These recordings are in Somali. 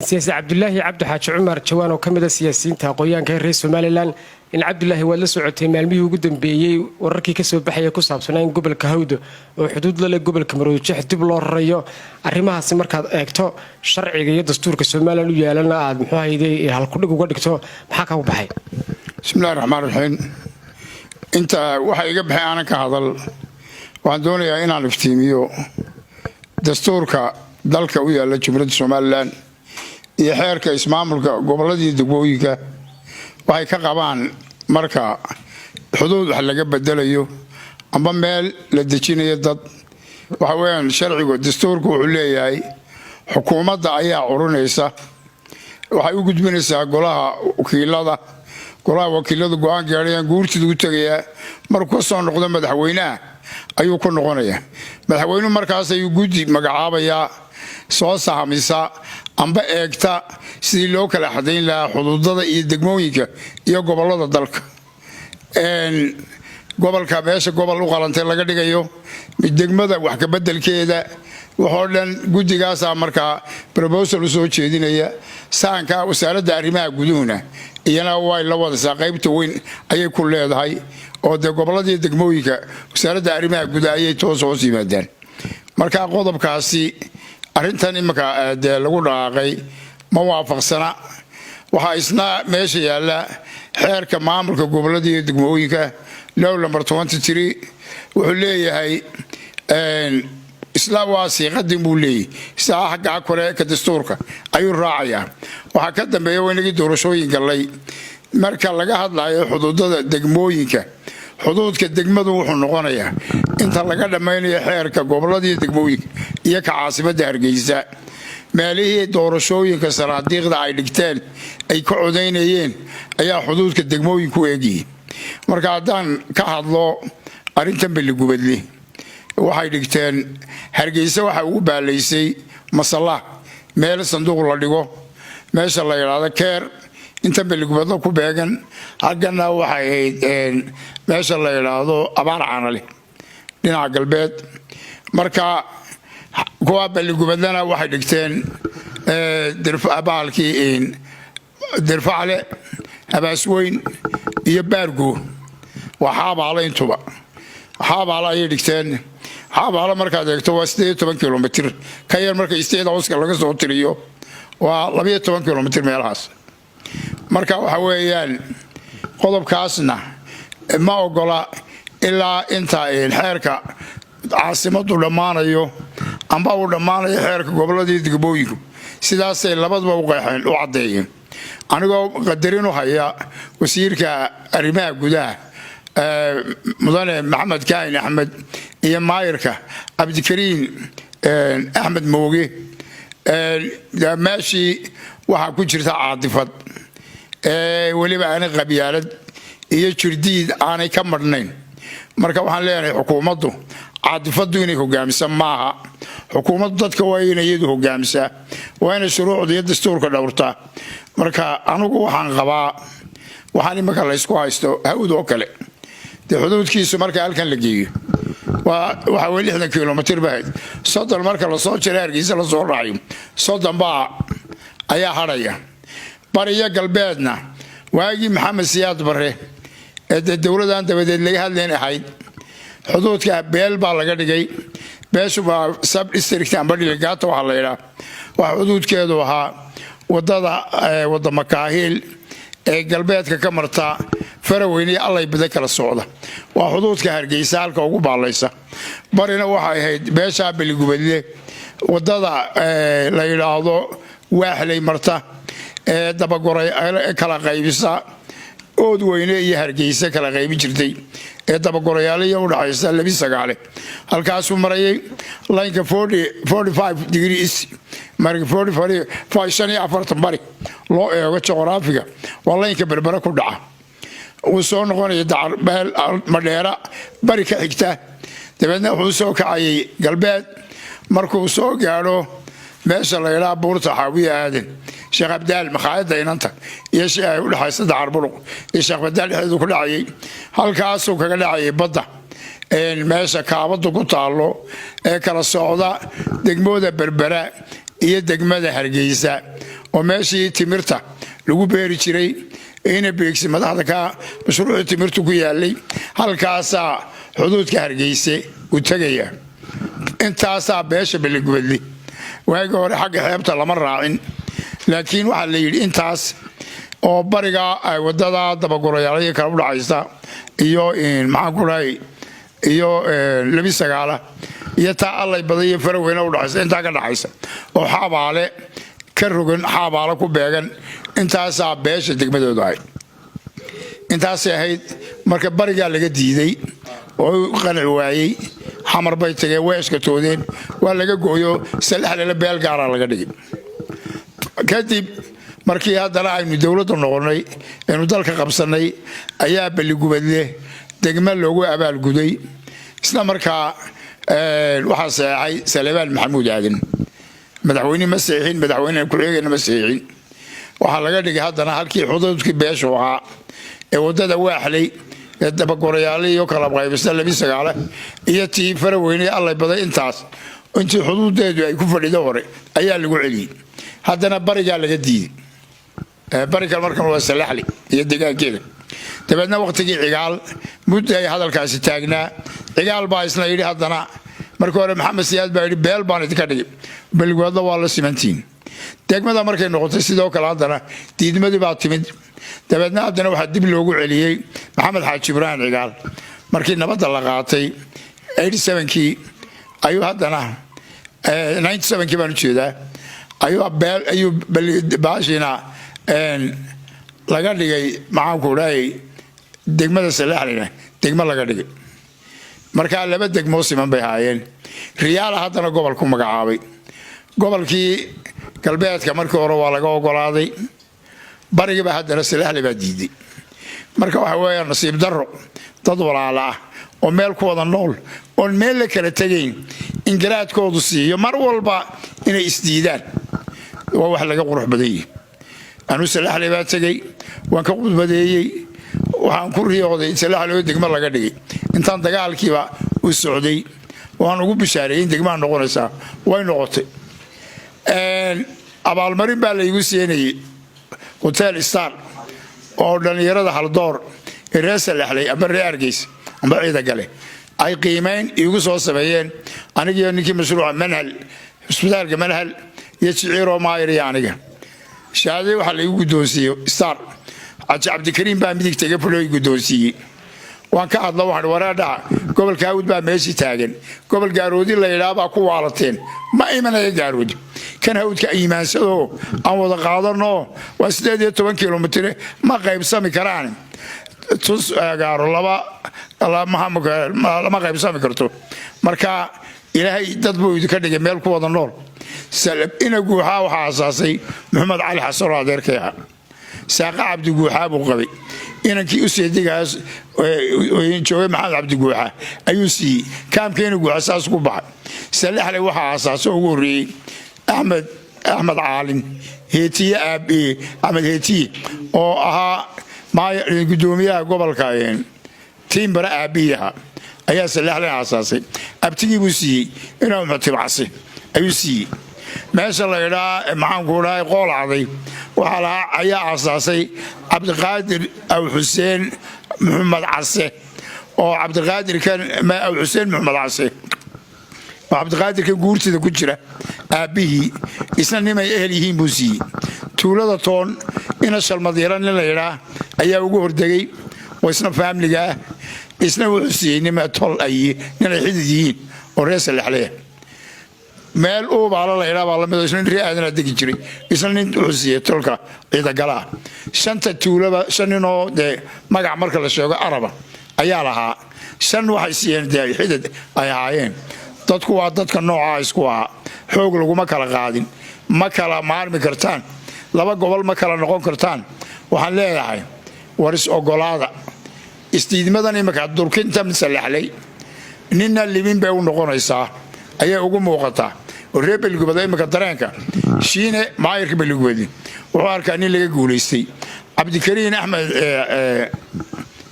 سياسي عبد الله عبد حاج عمر جوان وكمل السياسيين تقويان كرئيس سوماليلاند إن عبد الله ولا سعودي مالمي وجود بيجي وركي كسب بحياة كسب سنين قبل كهود وحدود لا قبل كمرود شح دبل الريو أرمها سمر كأكتو شرعي دستور كسوماليلاند ويالنا عاد محايدي هالكل جوجل كتو محاكا وبحي. بسم الله الرحمن الرحيم. أنت وحي جبهي أنا كهذا وعندوني أنا الفتيميو دستورك دلك ويا جمهورية سوماليلاند iyo xeerka ismaamulka goboladii degmooyinka waxay ka qabaan marka xuduud wax laga bedelayo amba meel la dejinayo dad waxa weeyaan sharciga dastuurku wuxuu leeyahay xukuumadda ayaa urunaysa waxay u gudbinaysaa golaha wakiilada go'aan gaarayaan guurtidu u tagaya markuu soo noqdo madaxweynaha ayuu ku noqonayaa madaxweynuhu markaas ayuu guddi magacaabaya soo sahamisa amba eegta sidii loo kala xadayn lahaa xuduudada iyo degmooyinka iyo gobolada dalka gobolka meesha gobol u qalantay laga dhigayo mid degmada wax ka bedelkeeda waxoo dhan guddigaasa markaa proposal soo jeedinaya saanka wasaaradda arrimaha guduhuna iyana way la wadaysaa qaybta weyn ayay ku leedahay oo de goboladii degmooyinka wasaaradda arrimaha gudaha ayay toos hoos yimaadaan marka qodobkaasi arrintan imika lagu dhaqaaqay ma waafaqsana waxa isna meesha yaala xeerka maamulka goboladii degmooyinka law number 23 wuxuu leeyahay isla wasiiqadii buu leeyahay saaxaga kore ka dastuurka ayuu raacayaa waxa ka dambeeya weynigi doorashooyin galay marka laga hadlayo xuduudada degmooyinka xuduudka degmadu wuxuu noqonayaa inta laga dhamaynayo xeerka goboladii degmooyinka iyo ka caasimadda Hargeysa meelihii doorashooyinka saraadiiqda ay dhigteen ay ka codeynayeen ayaa xuduudka degmooyinku eegayeen marka haddaan ka hadlo arrintan Beligubadle waxay dhigteen Hargeysa waxa ugu baalaysay masala meel sanduuq la dhigo meesha la yiraahdo keer inta Beligubadle ku beegan halkana waxay ahayd meesha la yiraahdo abaar caanale dhinaca galbeed marka kuwa Beligubadlena waxay dhigteen dirfaale abaasweyn iyo baargo waxaaba intuba waxaaba ay dhigteen waxaaba markaad eegto waa 18 kilomitir ka yar marka isteeda hooska laga soo tiriyo waa 12 kilomitir meelahaas marka waxa weeyaan qodobkaasna ma ogola ilaa inta xeerka caasimadu dhamaanayo amba uu dhamaanayo xeerka goboladii degmooyinku sidaas ay labadaba u qeexeen u cadeeyeen anigoo qadarin u haya wasiirka arrimaha gudaha mudane Maxamed Kaahin Axmed iyo maayirka Abdikariin Axmed Mooge maashi waxa ku jirta caadifad waliba aan qabyaalad iyo jirdiid aanay ka marnayn marka waxaan leeyahay xukuumaddu caadifadu inay hogaamiso maaha xukuumaddu dadka waa inay iyadu hogaamisaa waa inay shuruucda iyo dastuurka dhowrtaa marka anigu waxaan qabaa waxaan imika la isku haysto hawd oo kale de xuduudkiisu marka halkan la geeyo waxa way 60 kilomitir baad soddon marka la soo jiray Hargeysa la soo raaciyo soddon baa ayaa haraya bariya galbeedna waagi Maxamed Siyaad Barre ee dawladdan dabadeed laga hadleen ahayd xuduudka beel baa laga dhigay beeshu waa sub district amba delegaato waxa la yiraahdo waxa xuduudkeedu ahaa wadada Makaahil ee galbeedka ka marta Faraweyne allay bada kala socda waa xuduudka Hargeysa halka ugu baalaysa barina waxay ahayd beesha Beligubadle wadada la yiraahdo waaxlay marta ee dabagoray kala qaybisa ood weyne iyo Hargeysa kala qaybi jirtay ee dabagorayaaliyo u dhaxaysa 29 halkaas uu marayay line 45 degrees marka 45 bari loo eego geographiga waa line berbera ku dhaca uu soo noqonaya dacar beel madheera bari ka xigta dabeedna wuxuu soo kacay galbeed markuu soo gaaro meesha la yiraahdo buurta Xaawiye aadan Sheekh Abdaal maqaayada inanta iyo shay u dhaxaysa dacar buruq iyo Sheekh Abdaal xidid ku dhacay halkaas uu kaga dhacay badda meesha kaabadu ku taalo ee kala socda degmada Berbera iyo degmada Hargeysa oo meeshii timirta lagu beeri jiray ina beegsi madaxda ka mashruuca timirtu ku yaalay halkaasa xuduudka Hargeysa u tagaya intaasa beesha Beligubadle waaga hore xagga xeebta lama raacin laakiin waxa la yiri intaas oo bariga ay wadada dabagurayaal kala dhacaysa iyo maxaan ku raay iyo labi sagaala iyo taa allay badaya faraweyna u dhacaysa inta ka dhacaysa oo xabaale ka rogan xabaale ku beegan intaasa beesha degmadooda ay intaas ahayd marka bariga laga diiday oo qanci waayay xamar bay tagay weeska toodeen waa laga gooyo salaxle beel gaar laga dhigay kadib markii haddana aynu dawladda noqonay inuu dalka qabsanay ayaa Beligubadle degmo loogu abaalguday isla markaa waxa saxay Salebaan Maxamuud Aadan madaxweyne Masiixiin madaxweyne ku xigeenna Masiixiin waxa laga dhigay haddana halkii xuduudkii beesha ahaa ee wadada waaxlay ee dabagurayaal iyo kala qaybisay labi sagaala iyo tii faraweyne allay baday intaas intii xuduudeedu ay ku fadhido hore ayaa lagu celiyay haddana bariga laga diiday bariga markan waa salaxli iyo deegaankeeda dabeedna waqtigii cigaal muddo ay hadalkaasi taagnaa cigaal baa isla yiri haddana markii hore Maxamed Siyaad baa yiri beel baan idinka dhigay Beligubadle waa la simantiin degmada markay noqotay sidoo kale haddana diidmadii baa timid dabeedna haddana waxa dib loogu celiyay Maxamed Xaaji Ibrahim cigaal markii nabadda la qaatay 87kii ayuu haddana 97kii baan jeedaa ayuu baashina laga dhigay maxaan ku dhahay degmada Salaxlina degmo laga dhigay marka laba degmo siman bay haayeen riyaal haddana gobolku magacaabay gobolkii galbeedka markii hore waa laga ogolaaday bariga ba haddana Salaxle baa diiday marka waxa weeyaan nasiib darro dad walaala ah oo meel ku wada nool oo meel la kala tagayn in garaadkoodu siiyo mar walba inay isdiidaan waa wax laga qurux badan yahay anu Salaxle baa tagay waan ka qudbadeeyay waxaan ku riyooday Salaxle degmo laga dhigay intaan dagaalkiiba u socday waan ugu bishaareeyay degmo noqonaysa way noqotay abaalmarin baa la igu siinayay hotel Star oo dhalinyarada Haldoor ee Salaxle ama reer Hargeysa amba ciida gale ay qiimeyn igu soo sameeyeen aniga ninkii mashruuca manhal isbitaalka manhal iyo Ciiro Maayir aniga shaadi waxa la igu guddoonsiyo Star Cabdikariim baa midig tagay fulay guddoonsiye waan ka hadlo waxaan waraadha gobolka Hawd baa meeshii taagan gobol Gaaroodi la yiraahdo ku waalateen ma imanaya Gaaroodi kan Hawdka iimaansado aan wada qaadano waa 18 kilomitir ma qaybsami karaan tus gaaro laba ma qaybsami karto marka ilaahay dad buu idinka dhigay meel ku wada nool salab ina guuxa waxa asaasay Maxamed Cali Xasan adeerkaya saaqa Cabdi Guuxa buu qabay inankii u seedigaas oo joogay Maxamed Cabdi Guuxa ayuu si kaamkeena guuxa saas ku baxay Salaxle waxa asaasay ugu horeeyay Ahmed Caalin heetiye abi Ahmed heetiye oo ahaa gudoomiyaha gobolka tiimbara abiyaha ayaa Salaxle asaasay abtigii buu siiyay inuu mutabacsi ayuu siiyay meesha la yiraahdo maxaan ku dhahay qoolacday waxa la ayaa asaasay Cabdiqaadir aw Xuseen Maxamed Case oo Cabdiqaadir kan ma aw Xuseen Maxamed Case Cabdiqaadir ka guurtida ku jira aabihii isna nimay ehlihiin buu siiyay tuulada toon ina shalmadiran la yiraahdo ayaa ugu hordagay oo isna family-ga isna wuxuu siiyay nima tol ay nin xididiin oo reer Salaxle meel oo baala la yiraahdo la mid isna riyaadana degi jiray isna nin wuxuu siiyay tolka ciida gala shanta tuulaba shanino de magac marka la sheego araba ayaa lahaa shan waxay siiyeen xidid ay haayeen dadku waa dadka nooca isku ah xoog lagu ma kala qaadin ma kala maarmi kartaan laba gobol ma kala noqon kartaan waxaan leeyahay waris ogolaada istiidmadan imaka durkinta Salaxle ninna libin bay u noqonaysaa ayaa ugu muuqata oo reer Beligubadle imaka dareenka shiine maayirka Beligubadle wuxuu arkaa nin laga guuleystay Cabdikariim Axmed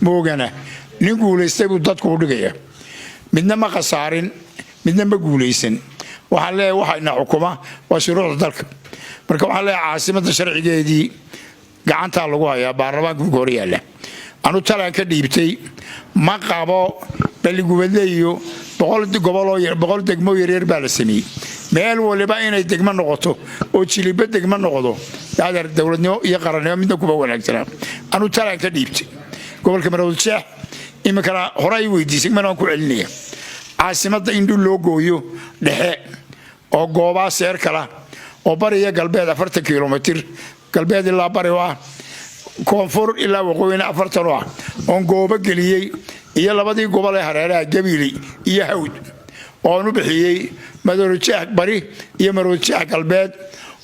Moogana nin guuleystay buu dadku u dhigaya midna ma khasaarin midna ma guuleysan waxaan leeyahay waxayna xukuma waa shuruucda dalka marka waxaan leeyahay caasimadda sharcigeedii gacanta lagu hayaa baarlamaanka ku hor yaala anu talaan ka dhiibtay ma qabo baligubadle iyo 100 degmo yaryar baa la sameeyay meel waliba inay degmo noqoto oo jiliba degmo noqdo yaadar dawladnimo iyo qarannimo midna kuba wanaagsanaa anu talaan ka dhiibtay gobolka Maroodijeex imikana horay weydiisay manaan ku celinaya caasimadda in dul loo gooyo dhexe oo gooba seer kala oo bariya galbeed 40 kilomitir galbeed ilaa bari waa koonfur ilaa waqooyi 40 waa oo gooba galiyay iyo labadii gobol ee hareeraha Gabiili iyo Hawd oo nu bixiyay Maroodijeex bari iyo Maroodijeex galbeed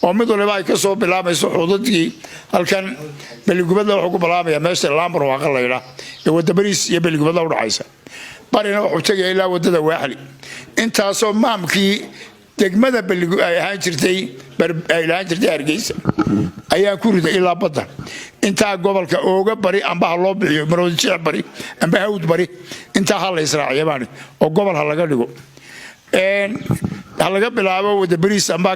oo mid waliba ay ka soo bilaabayso xuduudkii halkan baligubadda wuxuu ku bilaabaya meesha Lambar Waaqa la yiraahdo ee wada Bariis iyo baligubadda u dhaxaysa barina wuxuu tagay ilaa wadada Waaxli intaasoo maamkii degmada baligu ay ahaan jirtay Hargeysa ayaa ku riday ilaa badda inta gobolka ooga bari amba loo bixiyo Maroodijeex bari amba Hawd bari inta hal Israaciyaban oo gobol laga dhigo laga bilaabo wada Bariis amba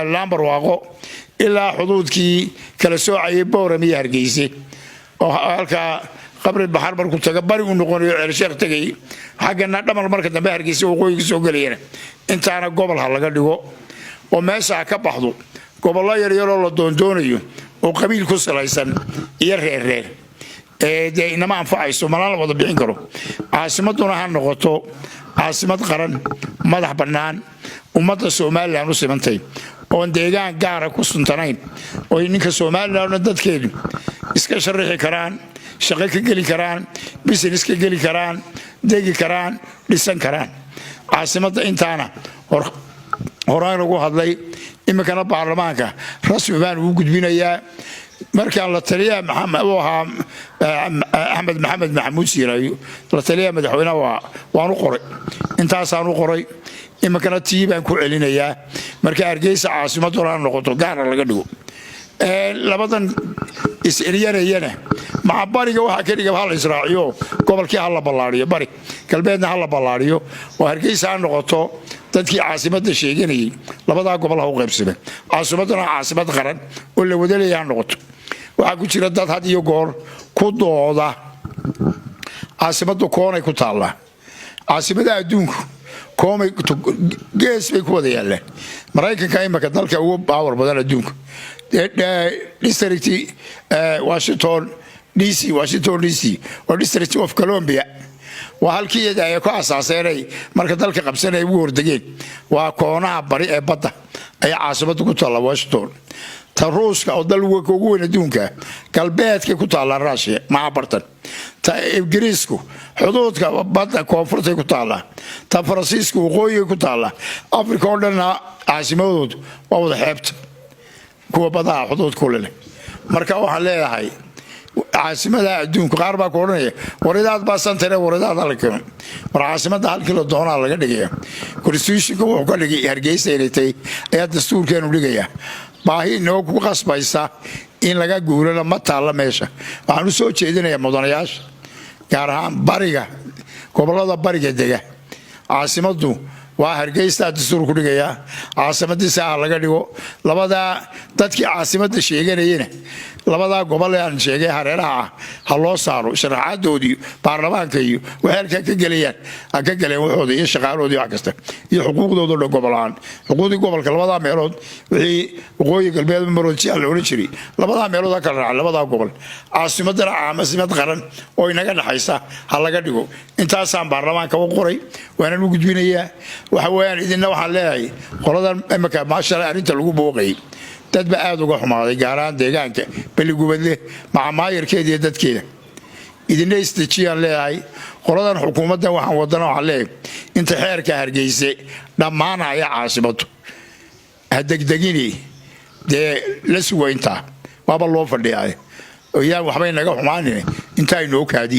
Lambar Waaqo ilaa xuduudkii kala soocayay Boorame iyo Hargeysa oo halka qabri bahar markuu taga bari uu noqonayo Ceelsheekh tagay xagana dhamal marka dambe Hargeysa waqooyiga soo galayna intaana gobol laga dhigo oo meesha ka baxdo gobollo yar yar oo la doonayo oo qabiil ku salaysan iyo reer ee inama anfacayso malaa wada bixin karo caasimaduna ha noqoto caasimad qaran madax bannaan ummadda Soomaaliland u simantay oo deegaan gaar ah ku suntanayn oo ninka Soomaaliland dadkeedu iska sharixi karaan shaqo ka gali karaan business ka gali karaan deegi karaan dhisan karaan caasimadda intaana horaan ugu hadlay imikana baarlamaanka rasmi baan ugu gudbinayaa markaan la taliyaa Axmed Maxamed Maxamuud Siiraayo la taliyaa madaxweynaha waan u qoray intaasaan u qoray imikana tiibaan ku celinayaa marka Hargeysa caasimaddu la noqoto gaar laga dhigo labadan is-eryanayana maca bariga waxa ka dhiga hal Israaciyo gobolkii hal la ballaariyo bari galbeedna hal la ballaariyo oo Hargeysa noqoto dadkii caasimadda sheeganayay labada gobol u qaybsamay caasimaduna caasimad qaran oo la wada leeyahay noqoto waxa ku jira dad had iyo goor ku dooda caasimaddu koonay ku taala caasimada adduunku koomay gees bay ku wada yaalaan Mareykanka imaka dalka ugu power badan adduunka district Washington DC or District of Columbia waa halkii ay ku asaaseenay marka dalka qabsanay ugu hordageen waa koonaha bari ee badda ay caasimaddu ku taala Washington ta Ruuska oo dal ugu weyn adduunka galbeedka ku taala Russia ma bartan ta Ingiriisku xuduudka badda koonfurta ku taala ta Faransiisku waqooyiga ku taala Afrika oo dhan caasimadoodu waa wada xeebta kuwa badda xuduudka leh marka waxaan leeyahay caasimada adduunka qaar baa ku oranaya waridaad baa santare waridaad la keeno war caasimada halkii la doonaa laga dhigaya constitutionka wuxuu ka dhigay Hargeysa inay tahay ayaa dastuurkeenu dhigaya baahi noo ku qasbaysa in laga guurana ma taala meesha waxaan u soo jeedinayaa mudanayaasha gaar ahaan bariga gobolada bariga dega caasimaddu waa Hargeysa dastuurku dhigaya caasimadiisa laga dhigo labada dadkii caasimadda sheeganayeen labada gobol ee aan sheegay hareeraha ha loo saaro sharaxadoodii baarlamaanka iyo waxalka ka galayaan waxooda iyo shaqaaloodii wax kasta iyo xuquuqdooda gobolaan xuquuqdii gobolka labada meelood wixii waqooyi galbeed Maroodijeex la oran jiray labada meelood ka raac labada gobol caasimadda caasimad qaran oo inaga dhaxaysa ha laga dhigo intaasaan baarlamaanka u qoray waana u gudbinayaa waxa weeyaan idinna waxaan leeyahay qoladan imika maasha Allah arinta lagu booqay dad ba aad uga xumaaday gaaraan deegaanka baligubadle macaayirkeeda iyo dadkeeda idinna istijiyaan leeyahay qoladan xukuumadda waxaan wadana waxa leeyahay inta xeerka Hargeysa dhamaanaya caasimaddu hadegdegini la suwaynta waaba loo fadhiyay oo yaa waxba inaga xumaaneen inta ay noo kaadi